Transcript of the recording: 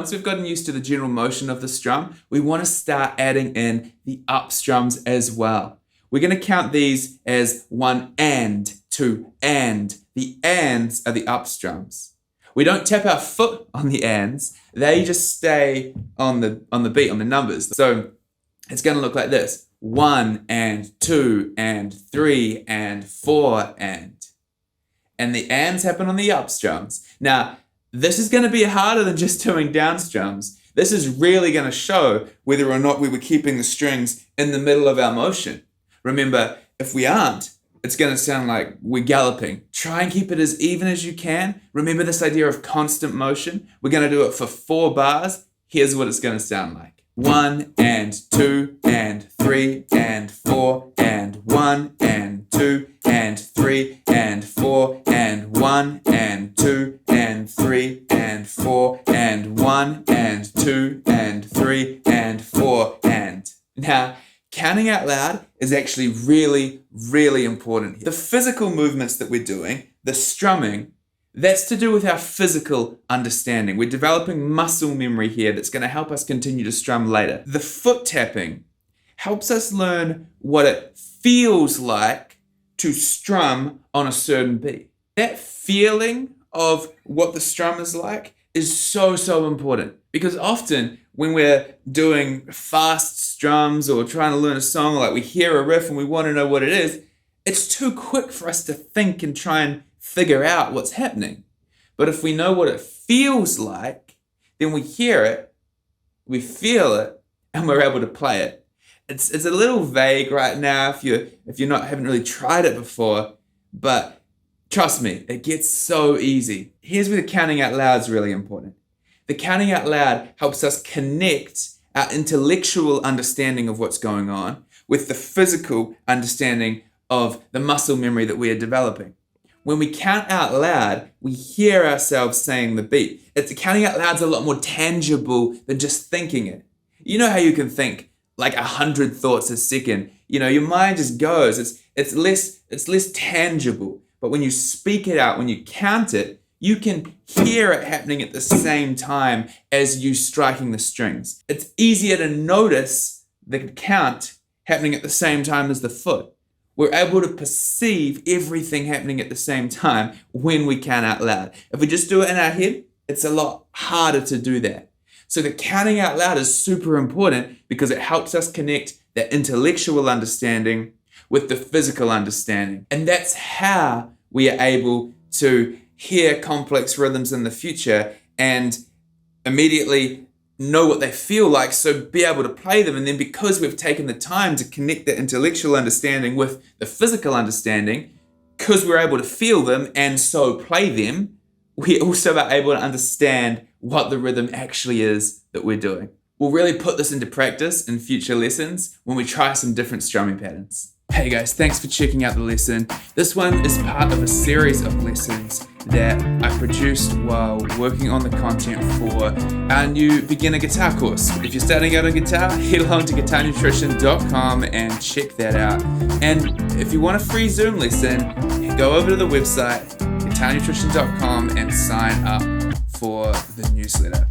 once we've gotten used to the general motion of the strum, we want to start adding in the up strums as well. We're going to count these as 1 and 2 and. The ands are the up strums. We don't tap our foot on the ands. They just stay on the beat, on the numbers. So it's going to look like this. 1 and 2 and 3 and 4 and. And the ands happen on the up strums. Now, this is going to be harder than just doing down strums. This is really going to show whether or not we were keeping the strings in the middle of our motion. Remember, if we aren't, it's going to sound like we're galloping. Try and keep it as even as you can. Remember this idea of constant motion? We're going to do it for 4 bars. Here's what it's going to sound like. 1 and 2 and 3 and 4 and 1 and 2 and 3 and 4 and 1 and 2 and 3 and 4 and 1 and 2 and 3 and 4 and. Now, counting out loud is actually really, really important here. The physical movements that we're doing, the strumming, that's to do with our physical understanding. We're developing muscle memory here that's going to help us continue to strum later. The foot tapping helps us learn what it feels like to strum on a certain beat. That feeling of what the strum is like is so, so important, because often when we're doing fast strums or trying to learn a song, like we hear a riff and we want to know what it is, it's too quick for us to think and try and figure out what's happening. But if we know what it feels like, then we hear it, we feel it, and we're able to play it. It's a little vague right now if you haven't really tried it before, but trust me, it gets so easy. Here's where the counting out loud is really important. The counting out loud helps us connect our intellectual understanding of what's going on with the physical understanding of the muscle memory that we are developing. When we count out loud, we hear ourselves saying the beat. Counting out loud is a lot more tangible than just thinking it. You know how you can think like 100 thoughts a second. You know, your mind just goes. It's less tangible. But when you speak it out, when you count it, you can hear it happening at the same time as you striking the strings. It's easier to notice the count happening at the same time as the foot. We're able to perceive everything happening at the same time when we count out loud. If we just do it in our head, it's a lot harder to do that. So the counting out loud is super important because it helps us connect that intellectual understanding with the physical understanding. And that's how we are able to hear complex rhythms in the future and immediately know what they feel like, so be able to play them. And then because we've taken the time to connect the intellectual understanding with the physical understanding, because we're able to feel them and so play them, we also are able to understand what the rhythm actually is that we're doing. We'll really put this into practice in future lessons when we try some different strumming patterns. Hey guys, thanks for checking out the lesson. This one is part of a series of lessons that I produced while working on the content for our new beginner guitar course. If you're starting out on guitar, head along to guitarnutrition.com and check that out. And if you want a free Zoom lesson, go over to the website, guitarnutrition.com, and sign up for the newsletter.